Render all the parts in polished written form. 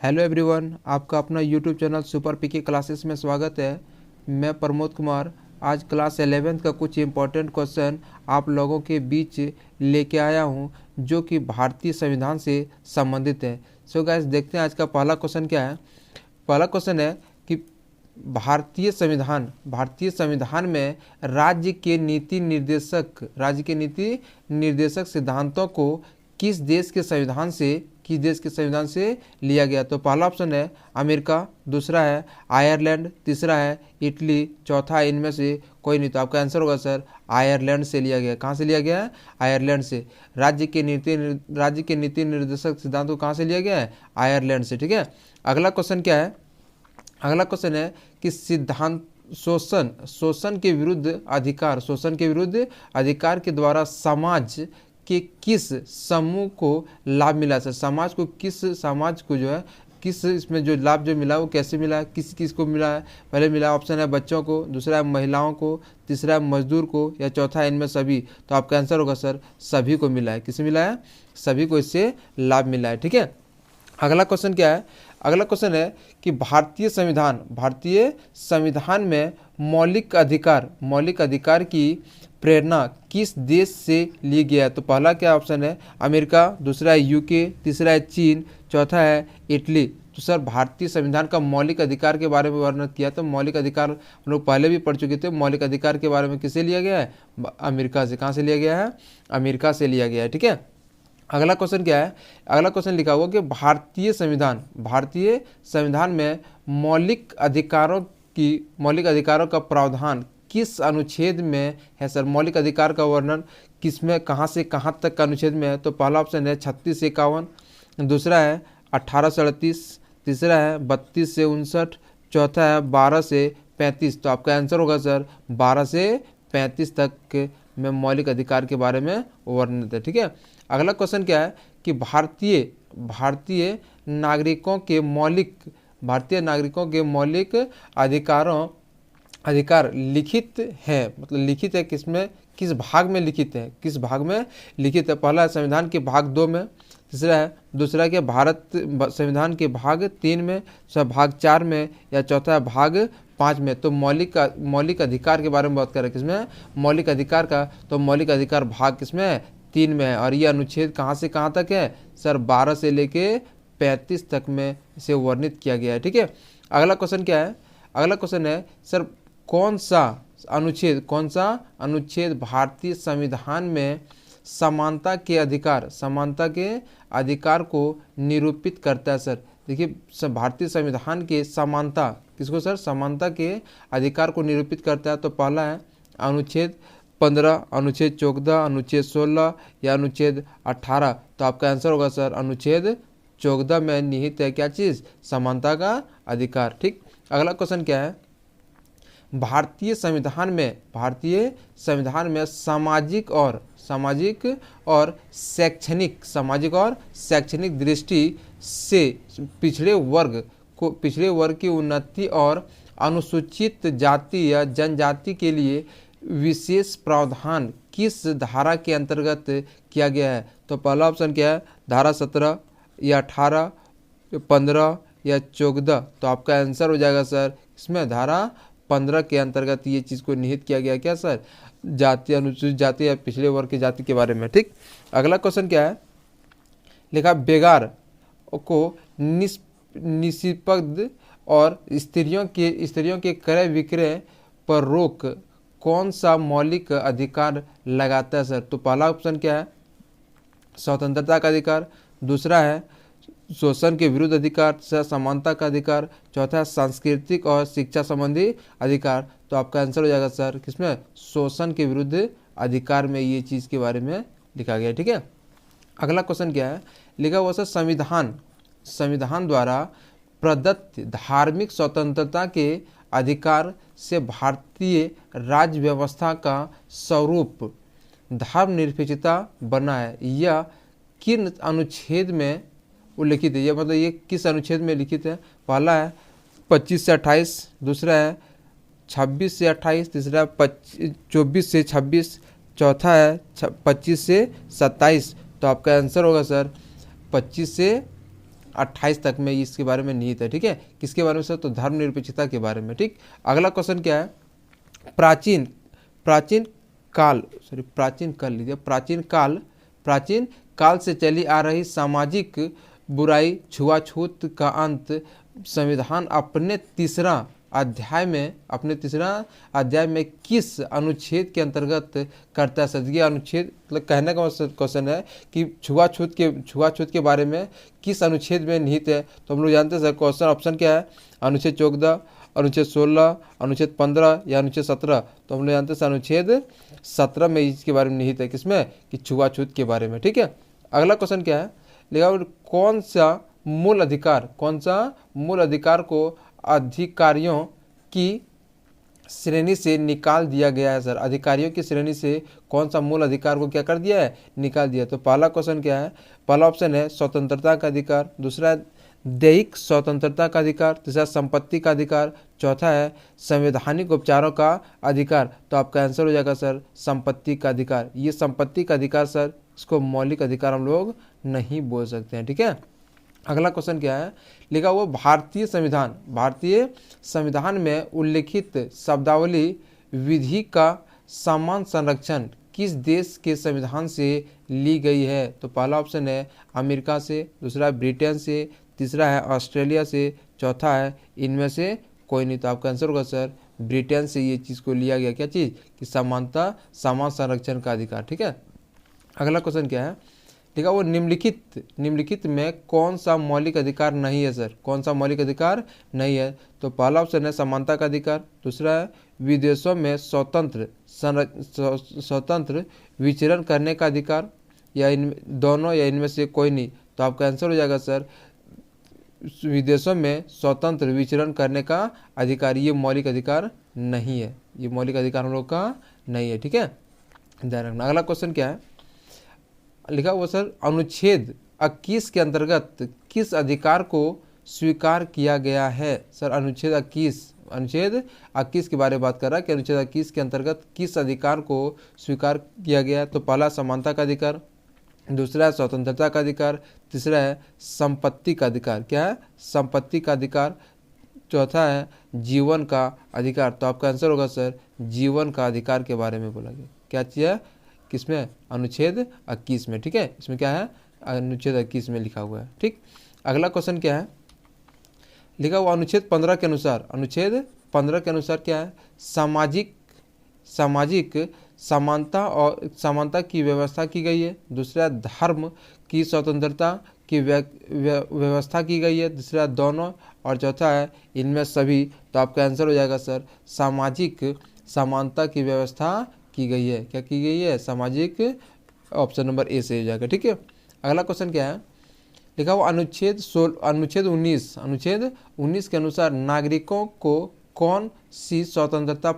Hello everyone, आपका अपना YouTube channel super पीके classes में स्वागत है। मैं प्रमोद कुमार आज क्लास 11th का कुछ इम्पोर्टेंट क्वेश्चन आप लोगों के बीच लेके आया हूं, जो कि भारतीय संविधान से संबंधित है। सो गाइस, देखते हैं आज का पहला क्वेश्चन क्या है। पहला क्वेश्चन है कि भारतीय संविधान में राज्य के नीति निर्देशक सिद्धांतों को किस देश के संविधान से लिया गया। तो पहला ऑप्शन है अमेरिका, दूसरा है आयरलैंड, तीसरा है इटली, चौथा है इनमें से कोई नहीं। तो आपका आंसर होगा सर आयरलैंड से लिया गया। कहाँ से लिया गया है? आयरलैंड से। राज्य के नीति निर्देशक सिद्धांत को कहाँ से लिया गया है? आयरलैंड से। ठीक है, अगला क्वेश्चन क्या है? अगला क्वेश्चन है कि सिद्धांत शोषण के विरुद्ध अधिकार के द्वारा समाज के किस समूह को लाभ मिला। सर समाज को जो है किस इसमें जो लाभ जो मिला वो कैसे मिला है, किस को मिला है? पहले मिला ऑप्शन है बच्चों को, दूसरा है महिलाओं को, तीसरा है मजदूर को, या चौथा है इनमें सभी। तो आपका आंसर होगा सर सभी को मिला है। किसे मिला है? सभी को इससे लाभ मिला है। ठीक है, अगला क्वेश्चन क्या है? अगला क्वेश्चन है कि भारतीय संविधान में मौलिक अधिकार की प्रेरणा किस देश से ली गया है। तो पहला क्या ऑप्शन है? अमेरिका, दूसरा है यूके, तीसरा है चीन, चौथा है इटली। तो सर भारतीय संविधान का मौलिक अधिकार के बारे में वर्णन किया। तो मौलिक अधिकार हम लोग पहले भी पढ़ चुके थे। मौलिक अधिकार के बारे में किसे लिया गया है? अमेरिका से। कहाँ से लिया गया है? अमेरिका से लिया गया है। ठीक है, अगला क्वेश्चन क्या है? अगला क्वेश्चन लिखा हुआ कि भारतीय संविधान में मौलिक अधिकारों का प्रावधान किस अनुच्छेद में है। सर मौलिक अधिकार का वर्णन किस में, कहाँ से कहाँ तक का अनुच्छेद में है? तो पहला ऑप्शन है 36 से 51, दूसरा है 18 से 38, तीसरा है 32 से 59, चौथा है 12 से 35। तो आपका आंसर होगा सर 12 से 35 तक में मौलिक अधिकार के बारे में वर्णित है। ठीक है, अगला क्वेश्चन क्या है कि भारतीय नागरिकों के मौलिक अधिकार लिखित है। मतलब लिखित है किसमें, किस भाग में लिखित है? पहला है संविधान के भाग 2 में, दूसरा के भारत संविधान के भाग 3 में, भाग 4 में, या चौथा है भाग 5 में। तो मौलिक अधिकार के बारे में बात करें किसमें? मौलिक अधिकार का। तो मौलिक अधिकार भाग किसमें है? 3 में है। और ये अनुच्छेद कहाँ से कहाँ तक है? सर 12 से लेके 35 तक में इसे वर्णित किया गया है। ठीक है, अगला क्वेश्चन क्या है? अगला क्वेश्चन है सर कौन सा अनुच्छेद भारतीय संविधान में समानता के अधिकार को निरूपित करता है। सर देखिए, भारतीय संविधान के समानता के अधिकार को निरूपित करता है। तो पहला है अनुच्छेद 15, अनुच्छेद 14, अनुच्छेद 16 या अनुच्छेद 18। तो आपका आंसर होगा सर अनुच्छेद 14 में निहित है क्या चीज़? समानता का अधिकार। ठीक, अगला क्वेश्चन क्या है? भारतीय संविधान में सामाजिक और शैक्षणिक दृष्टि से पिछड़े वर्ग की उन्नति और अनुसूचित जाति या जनजाति के लिए विशेष प्रावधान किस धारा के अंतर्गत किया गया है? तो पहला ऑप्शन क्या है? धारा 17 या 18, 15 या 14। तो आपका आंसर हो जाएगा सर इसमें धारा 15 के अंतर्गत ये चीज़ को निहित किया गया। क्या सर? जाति, अनुसूचित जाति या पिछड़े वर्ग की जाति के बारे में। ठीक, अगला क्वेश्चन क्या है? लिखा बेगार को निष्पक्ष और स्त्रियों के क्रय विक्रय पर रोक कौन सा मौलिक अधिकार लगाता है? सर तो पहला ऑप्शन क्या है? स्वतंत्रता का अधिकार, दूसरा है शोषण के विरुद्ध अधिकार, समानता का अधिकार, चौथा है सांस्कृतिक और शिक्षा संबंधी अधिकार। तो आपका आंसर हो जाएगा सर किसमें? शोषण के विरुद्ध अधिकार में ये चीज़ के बारे में लिखा गया है। ठीक है, अगला क्वेश्चन क्या है? लिखा हुआ सर संविधान द्वारा प्रदत्त धार्मिक स्वतंत्रता के अधिकार से भारतीय राज्य व्यवस्था का स्वरूप धर्मनिरपेक्षता बना है। यह किन अनुच्छेद में उल्लिखित है? ये मतलब ये किस अनुच्छेद में लिखित है? पहला है 25 से 28, दूसरा है 26 से 28, तीसरा है 24 से 26, चौथा है 25 से 27। तो आपका आंसर होगा सर 25 से 28 तक में इसके बारे में निहित है। ठीक है, किसके बारे में सर? तो धर्मनिरपेक्षता के बारे में। ठीक, अगला क्वेश्चन क्या है? प्राचीन काल से चली आ रही सामाजिक बुराई छुआछूत का अंत संविधान अपने तीसरा अध्याय में किस अनुच्छेद के अंतर्गत करता है सर? ये अनुच्छेद मतलब कहने का क्वेश्चन है कि छुआछूत के बारे में किस अनुच्छेद में निहित है? तो हम लोग जानते हैं सर, क्वेश्चन ऑप्शन क्या है? अनुच्छेद 14, अनुच्छेद 16, अनुच्छेद 15 या अनुच्छेद 17। तो हम लोग जानते हैं अनुच्छेद 17 में इसके बारे में निहित है। किसमें? कि छुआछूत के बारे में। ठीक है, अगला क्वेश्चन क्या है? लिखा कौन सा मूल अधिकार को अधिकारियों की श्रेणी से निकाल दिया गया है सर? अधिकारियों की श्रेणी से कौन सा मूल अधिकार को क्या कर दिया है? निकाल दिया। तो पहला क्वेश्चन क्या है? पहला ऑप्शन है स्वतंत्रता का अधिकार, दूसरा है दैहिक स्वतंत्रता का अधिकार, तीसरा संपत्ति का अधिकार, चौथा है संवैधानिक उपचारों का अधिकार। तो आपका आंसर हो जाएगा सर संपत्ति का अधिकार। ये संपत्ति का अधिकार सर, इसको मौलिक अधिकार हम लोग नहीं बोल सकते हैं। ठीक है, अगला क्वेश्चन क्या है? लिखा हुआ भारतीय संविधान में उल्लिखित शब्दावली विधि का समान संरक्षण किस देश के संविधान से ली गई है? तो पहला ऑप्शन है अमेरिका से, दूसरा ब्रिटेन से, तीसरा है ऑस्ट्रेलिया से, चौथा है इनमें से कोई नहीं। तो आपका आंसर होगा सर ब्रिटेन से ये चीज़ को लिया गया। क्या चीज़? कि समान संरक्षण का अधिकार। ठीक है, अगला क्वेश्चन क्या है? ठीक है, वो निम्नलिखित में कौन सा मौलिक अधिकार नहीं है सर? कौन सा मौलिक अधिकार नहीं है? तो पहला ऑप्शन है समानता का अधिकार, दूसरा है विदेशों में स्वतंत्र विचरण करने का अधिकार, या इन दोनों या इनमें से कोई नहीं। तो आपका आंसर हो जाएगा सर विदेशों में स्वतंत्र विचरण करने का अधिकार। ये मौलिक अधिकार नहीं है, ये मौलिक अधिकार हम लोग का नहीं है। ठीक है, ध्यान रखना। अगला क्वेश्चन क्या है? लिखा हुआ सर अनुच्छेद 21 के अंतर्गत किस अधिकार को स्वीकार किया गया है? सर अनुच्छेद 21 के बारे में बात कर रहा है कि अनुच्छेद 21 के अंतर्गत किस अधिकार को स्वीकार किया गया है? तो पहला समानता का अधिकार, दूसरा है स्वतंत्रता का अधिकार, तीसरा है संपत्ति का अधिकार। क्या है? संपत्ति का अधिकार, चौथा है जीवन का अधिकार। तो आपका आंसर होगा सर जीवन का अधिकार के बारे में बोला गया। क्या चीज़ है? किसमें? अनुच्छेद 21 में। ठीक है, इसमें क्या है? अनुच्छेद 21 में लिखा हुआ है। ठीक, अगला क्वेश्चन क्या है? लिखा हुआ अनुच्छेद 15 के अनुसार क्या है? सामाजिक समानता की व्यवस्था की गई है, दूसरा धर्म की स्वतंत्रता की व्यवस्था की गई है, दूसरा दोनों, और चौथा है इनमें सभी। तो आपका आंसर हो जाएगा सर सामाजिक समानता की व्यवस्था की गई है। क्या की गई है? सामाजिक, ऑप्शन नंबर ए से हो जाएगा। ठीक है, अगला क्वेश्चन क्या है? लिखा हुआ अनुच्छेद 19 के अनुसार नागरिकों को कौन सी स्वतंत्रता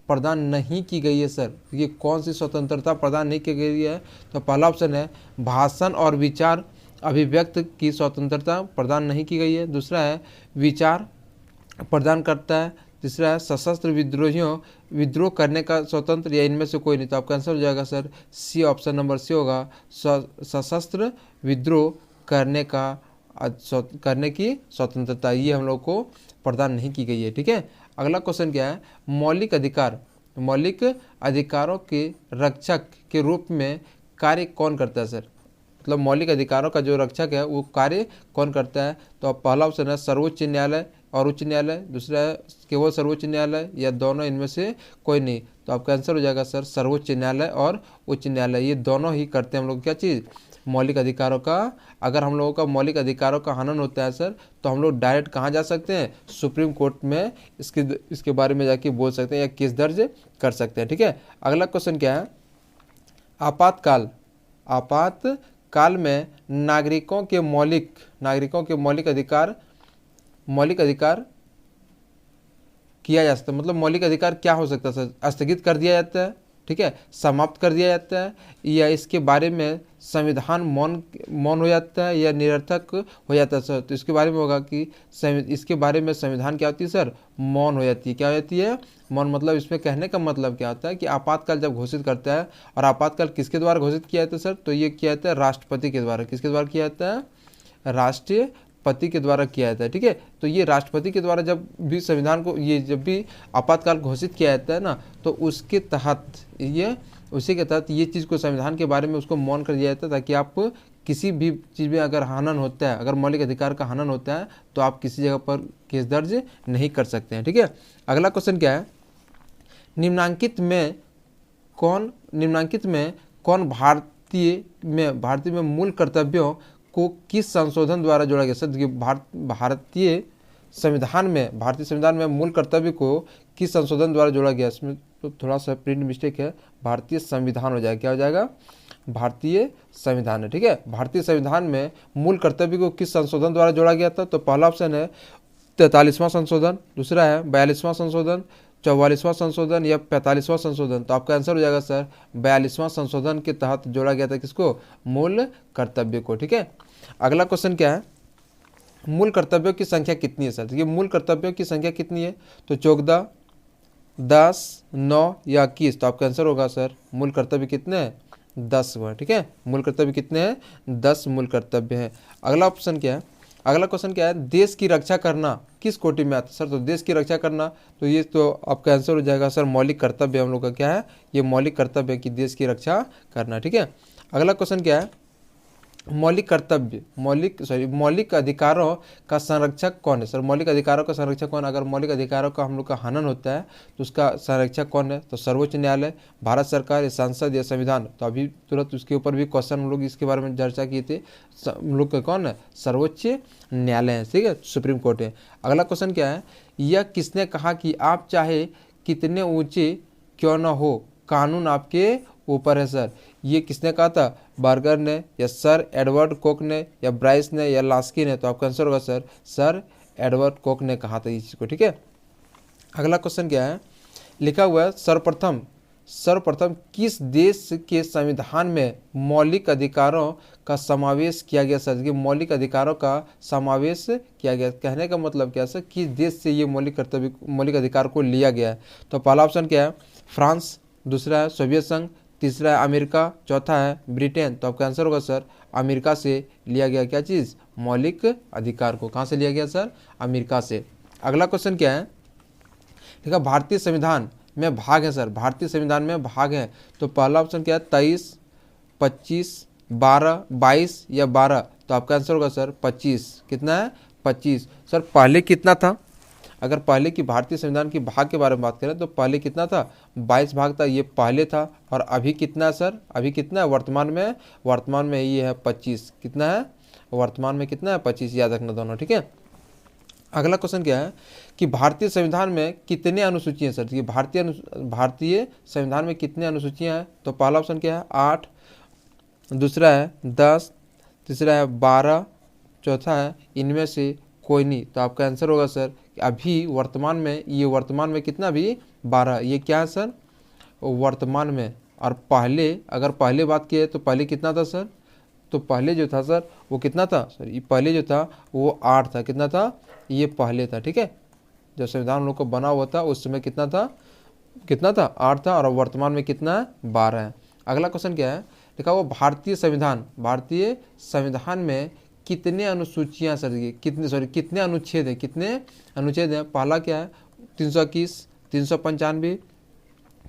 प्रदान नहीं की गई है सर? ये कौन सी स्वतंत्रता प्रदान नहीं की गई है? तो पहला ऑप्शन है भाषण और विचार अभिव्यक्त की स्वतंत्रता प्रदान नहीं की गई है, दूसरा है विचार प्रदान करता है, तीसरा है सशस्त्र विद्रोह करने का स्वतंत्र, या इनमें से कोई नहीं। तो आपका आंसर हो जाएगा सर सी, ऑप्शन नंबर सी होगा सशस्त्र विद्रोह करने की स्वतंत्रता, ये हम लोग को प्रदान नहीं की गई है। ठीक है, अगला क्वेश्चन क्या है? मौलिक अधिकारों के रक्षक के रूप में कार्य कौन करता है सर? मतलब मौलिक अधिकारों का जो रक्षक है वो कार्य कौन करता है? तो पहला ऑप्शन है सर्वोच्च न्यायालय और उच्च न्यायालय, दूसरा है केवल सर्वोच्च न्यायालय, या दोनों इनमें से कोई नहीं। तो आपका आंसर हो जाएगा सर सर्वोच्च न्यायालय और उच्च न्यायालय, ये दोनों ही करते हैं हम लोग क्या चीज़? मौलिक अधिकारों का। अगर हम लोगों का मौलिक अधिकारों का हनन होता है सर, तो हम लोग डायरेक्ट कहाँ जा सकते हैं? सुप्रीम कोर्ट में इसके बारे में जाके बोल सकते हैं या केस दर्ज कर सकते हैं। ठीक है, अगला क्वेश्चन क्या है? आपातकाल में नागरिकों के मौलिक अधिकार किया जा सकता है। मतलब मौलिक अधिकार क्या हो सकता है सर? स्थगित कर दिया जाता है, ठीक है, समाप्त कर दिया जाता है, या इसके बारे में संविधान मौन हो जाता है या निरर्थक हो जाता है सर। तो इसके बारे में होगा कि इसके बारे में संविधान क्या होती है सर, मौन हो जाती है। क्या हो जाती है, मौन। मतलब इसमें कहने का मतलब क्या होता है कि आपातकाल जब घोषित करता है, और आपातकाल किसके द्वारा घोषित किया जाता है सर, तो ये किया जाता है राष्ट्रपति के द्वारा। किसके द्वारा किया जाता है, राष्ट्रपति के द्वारा किया जाता है। ठीक है, तो ये राष्ट्रपति के द्वारा जब भी संविधान को, ये जब भी आपातकाल घोषित किया जाता है ना, तो उसके तहत ये, उसी के तहत ये चीज़ को, संविधान के बारे में उसको मौन कर दिया जाता है, ताकि आप किसी भी चीज़ में अगर हनन होता है, अगर मौलिक अधिकार का हनन होता है, तो आप किसी जगह पर केस दर्ज नहीं कर सकते हैं। ठीक है, अगला क्वेश्चन क्या है, निम्नांकित में कौन भारतीय में मूल कर्तव्यों को किस संशोधन द्वारा जोड़ा गया? सर भारतीय संविधान में मूल कर्तव्य को किस संशोधन द्वारा जोड़ा गया? इसमें तो थोड़ा सा प्रिंट मिस्टेक है, भारतीय संविधान हो जाएगा। क्या हो जाएगा, भारतीय संविधान है। ठीक है, भारतीय संविधान में मूल कर्तव्य को किस संशोधन द्वारा जोड़ा गया था? तो पहला ऑप्शन है 43वां संशोधन, दूसरा है 42वां संशोधन, 44वां संशोधन या 45वां संशोधन। तो आपका आंसर हो जाएगा सर 42वां संशोधन के तहत जोड़ा गया था किसको, मूल कर्तव्य को। ठीक है, अगला क्वेश्चन क्या है, मूल कर्तव्यों की संख्या कितनी है सर? देखिए मूल कर्तव्यों की संख्या कितनी है, तो 14, 10, 9 या 21। तो आपका आंसर होगा सर मूल कर्तव्य कितने हैं, 10 हुआ। ठीक है, मूल कर्तव्य कितने हैं, 10 मूल कर्तव्य हैं। अगला ऑप्शन क्या है, अगला क्वेश्चन क्या है, देश की रक्षा करना किस कोटि में आता है सर? तो देश की रक्षा करना, तो ये तो आपका आंसर हो जाएगा सर मौलिक कर्तव्य। हम लोग का क्या है, ये मौलिक कर्तव्य है कि देश की रक्षा करना। ठीक है, अगला क्वेश्चन क्या है, मौलिक अधिकारों का संरक्षक कौन है सर? मौलिक अधिकारों का संरक्षक कौन? अगर मौलिक अधिकारों का हम लोग का हनन होता है तो उसका संरक्षक कौन है? तो सर्वोच्च न्यायालय, भारत सरकार या संसद या संविधान। तो अभी तुरंत उसके ऊपर भी क्वेश्चन हम लोग इसके बारे में चर्चा किए थे। हम लोग का कौन है, सर्वोच्च न्यायालय है। ठीक है, सुप्रीम कोर्ट है। अगला क्वेश्चन क्या है, यह किसने कहा कि आप चाहे कितने ऊंचे क्यों न हो, कानून आपके ऊपर है सर? ये किसने कहा था, बर्गर ने या सर एडवर्ड कोक ने या ब्राइस ने या लास्की ने? तो आपका आंसर होगा सर एडवर्ड कोक ने कहा था इस चीज को। ठीक है, अगला क्वेश्चन क्या है, लिखा हुआ है सर्वप्रथम किस देश के संविधान में मौलिक अधिकारों का समावेश किया गया सर? कि मौलिक अधिकारों का समावेश किया गया, कहने का मतलब क्या सर, किस देश से ये मौलिक अधिकार को लिया गया है? तो पहला ऑप्शन क्या है, फ्रांस, दूसरा है सोवियत संघ, तीसरा है अमेरिका, चौथा है ब्रिटेन। तो आपका आंसर होगा सर अमेरिका से लिया गया क्या चीज़, मौलिक अधिकार को। कहाँ से लिया गया सर, अमेरिका से। अगला क्वेश्चन क्या है, ठीक है, भारतीय संविधान में भाग है सर, भारतीय संविधान में भाग है। तो पहला ऑप्शन क्या है, 23, 25, 12, 22 या 12। तो आपका आंसर होगा सर 25। कितना है, 25। सर पहले कितना था, अगर पहले की भारतीय संविधान की भाग के बारे में बात करें तो पहले कितना था, 22 भाग था, ये पहले था। और अभी कितना है सर, अभी कितना है वर्तमान में ये है 25। कितना है, वर्तमान में कितना है, 25। याद रखना दोनों। ठीक है, अगला क्वेश्चन क्या है कि भारतीय संविधान में कितने अनुसूचियां सर? ये भारतीय संविधान में कितने अनुसूचियां हैं? तो पहला ऑप्शन क्या है, 8, दूसरा है 10, तीसरा है 12, चौथा है इनमें से कोई नहीं। तो आपका आंसर होगा सर अभी वर्तमान में कितना, भी 12। ये क्या है सर, वर्तमान में। और पहले, अगर पहले बात की है तो पहले कितना था सर, तो पहले जो था सर वो कितना था सर, ये पहले जो था वो 8 था। कितना था, ये पहले था। ठीक है, जब संविधान लोग को बना हुआ था उस समय कितना था, 8 था। और वर्तमान में कितना है, 12 है। अगला क्वेश्चन क्या है, देखा वो भारतीय संविधान में कितने अनुसूचियां सर, कितने अनुच्छेद हैं? पहला क्या है, 321, 395,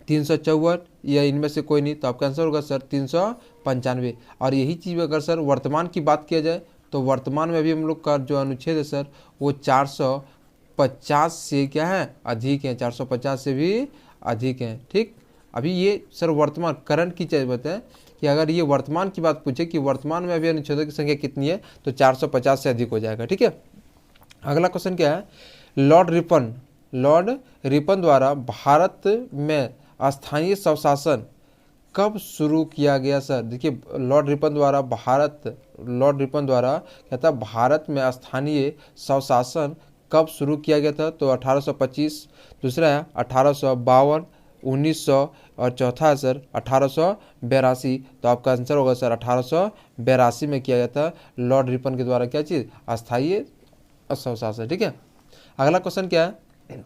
354 या इनमें से कोई नहीं। तो आपका आंसर होगा सर 395। और यही चीज़ अगर सर वर्तमान की बात किया जाए तो वर्तमान में अभी हम लोग का जो अनुच्छेद है सर वो 450 से क्या है, अधिक है, 450 से भी अधिक है। ठीक, अभी ये सर वर्तमान करंट की चीज़ बताएं कि अगर ये वर्तमान की बात पूछे कि वर्तमान में अभी अनुच्छेदों की संख्या कितनी है, तो 450 से अधिक हो जाएगा। ठीक है, अगला क्वेश्चन क्या है, लॉर्ड रिपन द्वारा भारत में स्थानीय स्वशासन कब शुरू किया गया सर? देखिए लॉर्ड रिपन द्वारा कहता है भारत में स्थानीय स्वशासन कब शुरू किया गया था? तो 1825, दूसरा है 1852, 1900 और चौथा है सर 1882। तो आपका आंसर होगा सर 1882 में किया गया था लॉर्ड रिपन के द्वारा क्या चीज़, अस्थायी स्वशासन। ठीक है, अगला क्वेश्चन क्या है,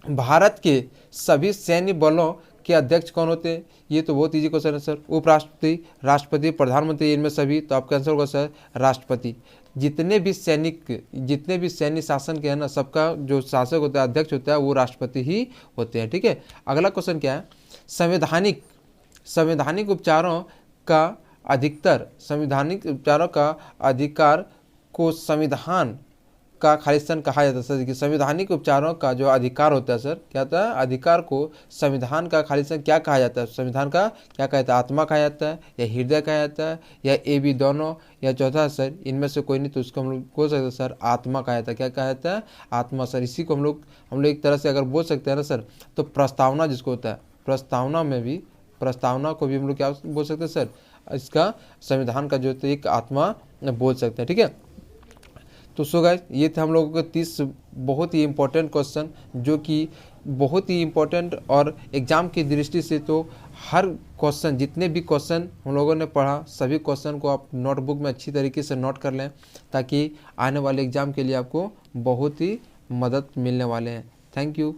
भारत के सभी सैन्य बलों के अध्यक्ष कौन होते हैं? ये तो बहुत इजी क्वेश्चन है सर। उपराष्ट्रपति, राष्ट्रपति, प्रधानमंत्री, इनमें सभी। तो आपका आंसर होगा सर राष्ट्रपति। जितने भी सैन्य शासन के हैं ना, सबका जो शासक होता है, अध्यक्ष होता है, वो राष्ट्रपति ही होते हैं। ठीक है, अगला क्वेश्चन क्या है, संवैधानिक उपचारों का अधिकार को संविधान का खालिस्तान कहा जाता है सर। देखिए, संवैधानिक उपचारों का जो अधिकार होता है सर, क्या होता है, अधिकार को संविधान का खालिस्तान क्या कहा जाता है, संविधान का क्या कहा जाता है, आत्मा कहा जाता है, या हृदय कहा जाता है, या ए बी दोनों, या चौथा है सर इनमें से कोई नहीं, तो उसको हम लोग बोल सकते हैं सर आत्मा कहा जाता है। क्या कहा जाता है, आत्मा सर। इसी को हम लोग एक तरह से अगर बोल सकते हैं ना सर, तो प्रस्तावना जिसको होता है, प्रस्तावना को भी हम लोग क्या बोल सकते हैं सर, इसका संविधान का जो एक आत्मा बोल सकते हैं। ठीक है, तो सो गाइस, ये थे हम लोगों के 30 बहुत ही इंपॉर्टेंट क्वेश्चन, जो कि बहुत ही इंपॉर्टेंट, और एग्जाम की दृष्टि से तो हर क्वेश्चन, जितने भी क्वेश्चन हम लोगों ने पढ़ा, सभी क्वेश्चन को आप नोटबुक में अच्छी तरीके से नोट कर लें, ताकि आने वाले एग्जाम के लिए आपको बहुत ही मदद मिलने वाले हैं। Thank you.